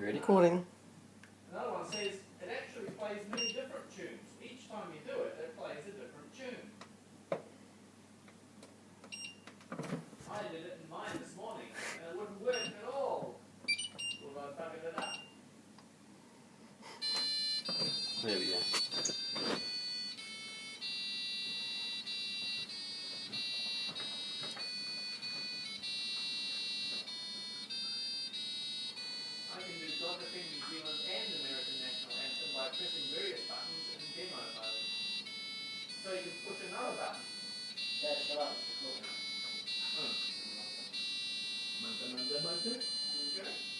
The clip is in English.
Recording. Another one says it actually plays many different tunes. Each time you do it, it plays a different tune. I did it in mine this morning, and it wouldn't work at all. Although I buggered it up. There we go. I can do God Defend New Zealand and American National Anthem by pressing various buttons in demo mode. So you can push another button. Yeah, shut up, it's recording. Manta, manta, manta. Okay.